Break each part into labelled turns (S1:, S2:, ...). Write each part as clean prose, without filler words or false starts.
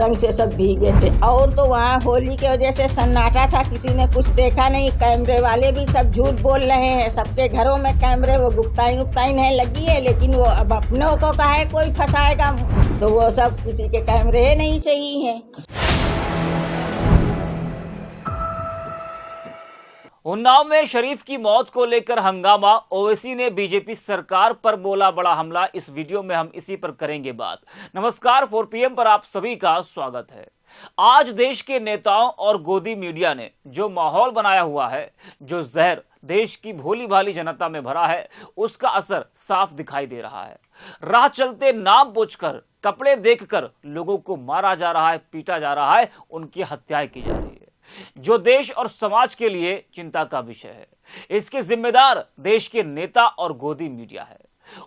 S1: रंग से सब भीगे थे। और तो वहाँ होली की वजह से सन्नाटा था, किसी ने कुछ देखा नहीं। कैमरे वाले भी सब झूठ बोल रहे हैं, सबके घरों में कैमरे, वो गुप्ताई नहीं लगी है, लेकिन वो अब अपनों को काहे कोई फंसाएगा, तो वो सब किसी के कैमरे नहीं सही हैं।
S2: उन्नाव में शरीफ की मौत को लेकर हंगामा, ओवैसी ने बीजेपी सरकार पर बोला बड़ा हमला। इस वीडियो में हम इसी पर करेंगे बात। नमस्कार, 4 PM पर आप सभी का स्वागत है। आज देश के नेताओं और गोदी मीडिया ने जो माहौल बनाया हुआ है, जो जहर देश की भोली भाली जनता में भरा है, उसका असर साफ दिखाई दे रहा है। राह चलते नाम पूछकर, कपड़े देखकर लोगों को मारा जा रहा है, पीटा जा रहा है, उनकी हत्याएं की जा रही है, जो देश और समाज के लिए चिंता का विषय है। इसके जिम्मेदार देश के नेता और गोदी मीडिया है।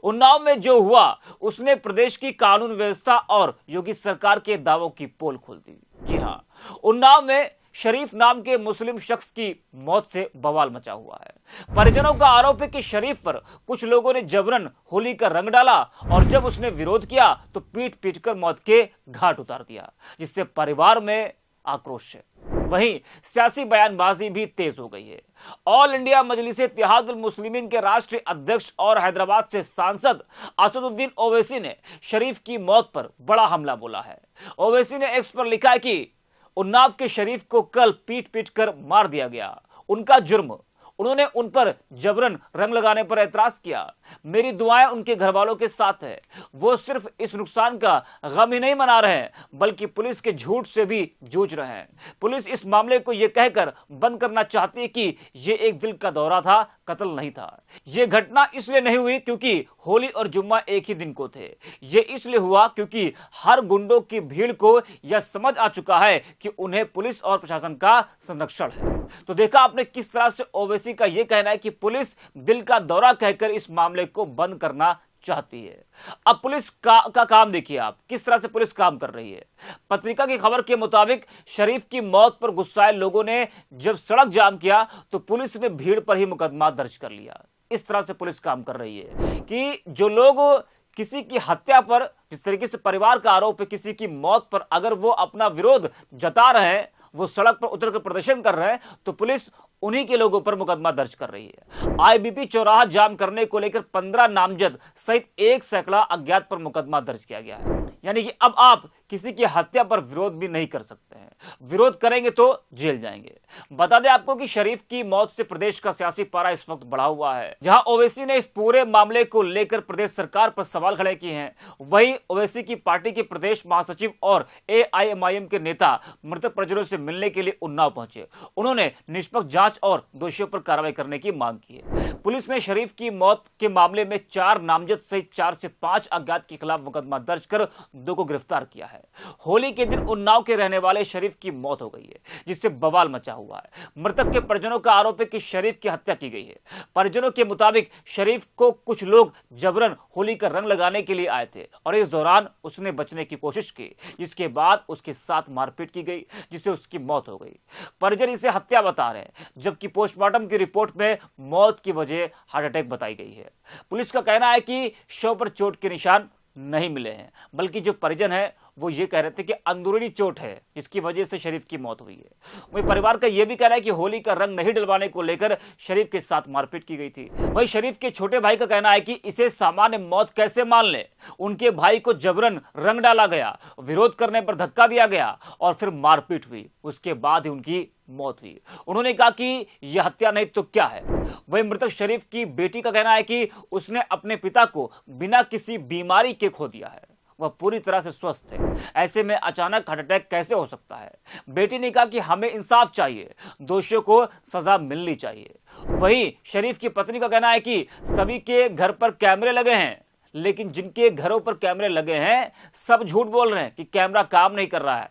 S2: उन्नाव में जो हुआ उसने प्रदेश की कानून व्यवस्था और योगी सरकार के दावों की पोल खोल दी। जी हां, उन्नाव में शरीफ नाम के मुस्लिम शख्स की मौत से बवाल मचा हुआ है। परिजनों का आरोप है कि शरीफ पर कुछ लोगों ने जबरन होली का रंग डाला और जब उसने विरोध किया तो पीट पीटकर मौत के घाट उतार दिया, जिससे परिवार में आक्रोश है। वहीं सियासी बयानबाजी भी तेज हो गई है। ऑल इंडिया मजलिस इत्तेहादुल मुस्लिमीन के राष्ट्रीय अध्यक्ष और हैदराबाद से सांसद असदुद्दीन ओवैसी ने शरीफ की मौत पर बड़ा हमला बोला है। ओवैसी ने एक्स पर लिखा है कि उन्नाव के शरीफ को कल पीट पीट कर मार दिया गया, उनका जुर्म, उन्होंने उन पर जबरन रंग लगाने पर एतराज किया। मेरी दुआएं उनके घर वालों के साथ है। वो सिर्फ इस नुकसान का गम ही नहीं मना रहे हैं, बल्कि पुलिस के झूठ से भी जूझ रहे हैं। पुलिस इस मामले को यह कहकर बंद करना चाहती है कि यह एक दिल का दौरा था, कत्ल नहीं था। यह घटना इसलिए नहीं हुई क्योंकि होली और जुम्मा एक ही दिन को थे। यह इसलिए हुआ क्योंकि हर गुंडों की भीड़ को यह समझ आ चुका है कि उन्हें पुलिस और प्रशासन का संरक्षण है। तो देखा आपने किस तरह से ओवैसी का यह कहना है कि पुलिस दिल का दौरा कहकर इस मामले को बंद करना चाहती है। अब पुलिस का काम देखिए आप, किस तरह से पुलिस काम कर रही है। पत्रिका की खबर के मुताबिक शरीफ की मौत पर गुस्साए लोगों ने जब सड़क जाम किया तो पुलिस ने भीड़ पर ही मुकदमा दर्ज कर लिया। इस तरह से पुलिस काम कर रही है कि जो लोग किसी की हत्या पर, जिस तरीके से परिवार का आरोप है, किसी की मौत पर अगर वो अपना विरोध जता रहे हैं, वो सड़क पर उतरकर प्रदर्शन कर रहे हैं, तो पुलिस उन्हीं के लोगों पर मुकदमा दर्ज कर रही है। आईबीपी चौराहा जाम करने को लेकर 15 नामजद सहित 1 सैकड़ा अज्ञात पर मुकदमा दर्ज किया गया है। यानी कि अब आप किसी की हत्या पर विरोध भी नहीं कर सकते हैं, विरोध करेंगे तो जेल जाएंगे। बता दें आपको कि शरीफ की मौत से प्रदेश का सियासी पारा इस वक्त बढ़ा हुआ है। जहां ओवैसी ने इस पूरे मामले को लेकर प्रदेश सरकार पर सवाल खड़े किए हैं, वहीं ओवैसी की पार्टी के प्रदेश महासचिव और AIMIM के नेता मृतक परिजनों से मिलने के लिए उन्नाव पहुंचे। उन्होंने निष्पक्ष जांच और दोषियों पर कार्रवाई करने की मांग की है। पुलिस ने शरीफ की मौत के मामले में 4 नामजद सहित 4 से 5 अज्ञात के खिलाफ मुकदमा दर्ज कर 2 को गिरफ्तार किया है। होली के दिन उन्नाव के रहने वाले शरीफ की मौत हो गई है, जिससे बवाल मचा हुआ है। मृतक के परिजनों का आरोप है कि शरीफ की हत्या की गई है। परिजनों के मुताबिक शरीफ को कुछ लोग जबरन होली का रंग लगाने के लिए आए थे और इस दौरान उसने बचने की कोशिश की, जिसके बाद उसके साथ मारपीट की गई, जिससे उसकी मौत हो गई। परिजन इसे हत्या बता रहे हैं, जबकि पोस्टमार्टम की रिपोर्ट में मौत की वजह हार्ट अटैक बताई गई है। पुलिस का कहना है कि शव पर चोट के निशान नहीं मिले हैं, बल्कि जो परिजन है वो ये कह रहे थे कि अंदरूनी चोट है, जिसकी वजह से शरीफ की मौत हुई है। वहीं परिवार का यह भी कहना है कि होली का रंग नहीं डलवाने को लेकर शरीफ के साथ मारपीट की गई थी। वहीं शरीफ के छोटे भाई का कहना है कि इसे सामान्य मौत कैसे मान ले, उनके भाई को जबरन रंग डाला गया, विरोध करने पर धक्का दिया गया और फिर मारपीट हुई, उसके बाद ही उनकी मौत हुई। उन्होंने कहा कि यह हत्या नहीं तो क्या है। वहीं मृतक शरीफ की बेटी का कहना है कि उसने अपने पिता को बिना किसी बीमारी के खो दिया है, वह पूरी तरह से स्वस्थ है, ऐसे में अचानक हार्ट अटैक कैसे हो सकता है। बेटी ने कहा कि हमें इंसाफ चाहिए, दोषियों को सजा मिलनी चाहिए। वहीं शरीफ की पत्नी का कहना है कि सभी के घर पर कैमरे लगे हैं, लेकिन जिनके घरों पर कैमरे लगे हैं सब झूठ बोल रहे हैं कि कैमरा काम नहीं कर रहा है,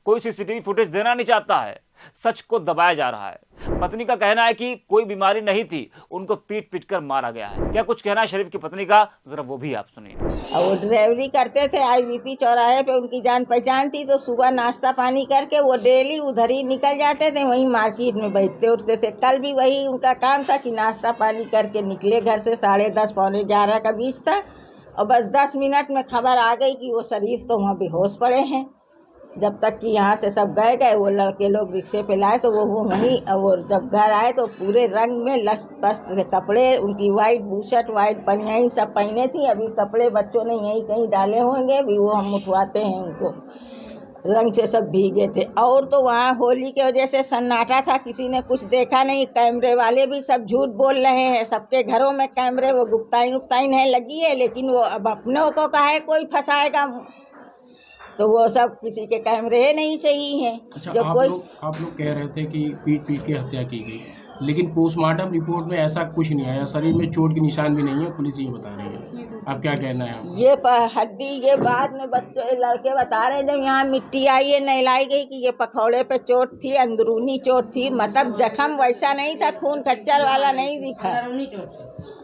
S2: कोई सीसीटीवी फुटेज देना नहीं चाहता है, सच को दबाया जा रहा है। पत्नी का कहना है कि कोई बीमारी नहीं थी, उनको पीट पीट कर मारा गया है। क्या कुछ कहना है शरीफ की पत्नी का, जरा वो भी आप सुनिए।
S1: वो ड्राइवरी करते थे आईबीपी चौराहे पे, उनकी जान पहचान थी, तो सुबह नाश्ता पानी करके वो डेली उधर ही निकल जाते थे, वहीं मार्केट में बैठते उठते थे। कल भी वही उनका काम था कि नाश्ता पानी करके निकले घर से, 10:30 पौने 11 का बीच था, और बस 10 मिनट में खबर आ गई कि वो शरीफ तो वहाँ बेहोश पड़े हैं। जब तक कि यहाँ से सब गए वो लड़के लोग रिक्शे पे लाए तो वो वहीं, और जब घर आए तो पूरे रंग में लस्त पस्त थे कपड़े, उनकी वाइट बूशर्ट वाइट बनियान सब पहने थी। अभी कपड़े बच्चों ने यहीं कहीं डाले होंगे, अभी वो हम उठवाते हैं उनको। रंग से सब भीगे थे। और तो वहाँ होली की वजह से सन्नाटा था, किसी ने कुछ देखा नहीं। कैमरे वाले भी सब झूठ बोल रहे हैं, सबके घरों में कैमरे, वो गुप्ताइन उपताइन है लगी है, लेकिन वो अब अपने को कहे कोई फंसाएगा तो वो सब किसी के कैमरे नहीं सही हैं।
S3: अच्छा,
S1: जो
S3: आप लोग कह रहे थे कि पीट के हत्या की गई, लेकिन पोस्टमार्टम रिपोर्ट में ऐसा कुछ नहीं आया, शरीर में चोट के निशान भी नहीं है, पुलिस ये बता रही है। आप क्या कहना है?
S1: ये हड्डी, ये बाद में बच्चे लड़के बता रहे हैं जब यहाँ मिट्टी आई है नहलाई गई कि ये पखौड़े पे चोट थी, अंदरूनी चोट थी, मतलब जख्म वैसा नहीं था, खून खच्चर वाला नहीं दिखा,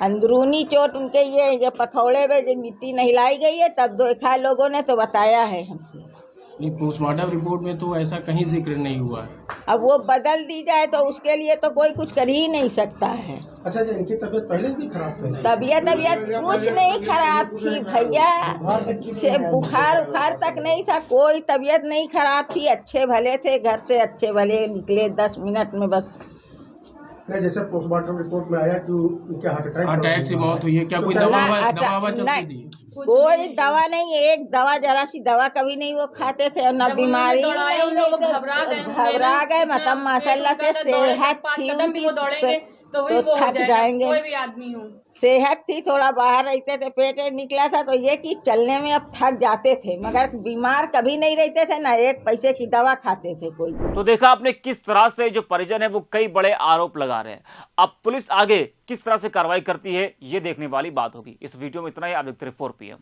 S1: अंदरूनी चोट उनके ये पखौड़े पे जो मिट्टी नहलाई गई है तब देखा लोगों ने तो बताया है हमसे।
S3: नहीं, पोस्टमार्टम रिपोर्ट में तो ऐसा कहीं जिक्र नहीं हुआ है।
S1: अब वो बदल दी जाए तो उसके लिए तो कोई कुछ कर ही नहीं सकता है।
S4: अच्छा, इनकी तबीयत पहले से खराब थी?
S1: तबीयत कुछ नहीं खराब थी भैया, से बुखार उखार तक नहीं था, कोई तबीयत नहीं खराब थी, अच्छे भले थे, घर से अच्छे भले निकले 10 मिनट में बस।
S4: जैसे पोस्टमार्टम रिपोर्ट में आया कि उनके हार्ट अटैक
S3: से मौत हुई है, क्या कोई दवा चलती थी?
S1: कोई दवा नहीं, एक दवा जरा सी दवा कभी नहीं वो खाते थे, और न बीमारी, घबरा गए, मतलब माशाल्लाह से सेहत थी तो थक जाएंगे,
S5: कोई भी आदमी हो,
S1: सेहत थी, थोड़ा बाहर रहते थे, पेट निकला था तो ये कि चलने में अब थक जाते थे, मगर बीमार कभी नहीं रहते थे, ना एक पैसे की दवा खाते थे कोई।
S2: तो देखा आपने किस तरह से जो परिजन है वो कई बड़े आरोप लगा रहे हैं। अब पुलिस आगे किस तरह से कार्रवाई करती है ये देखने वाली बात होगी। इस वीडियो में इतना ही। आप देखते रहिए 4 PM।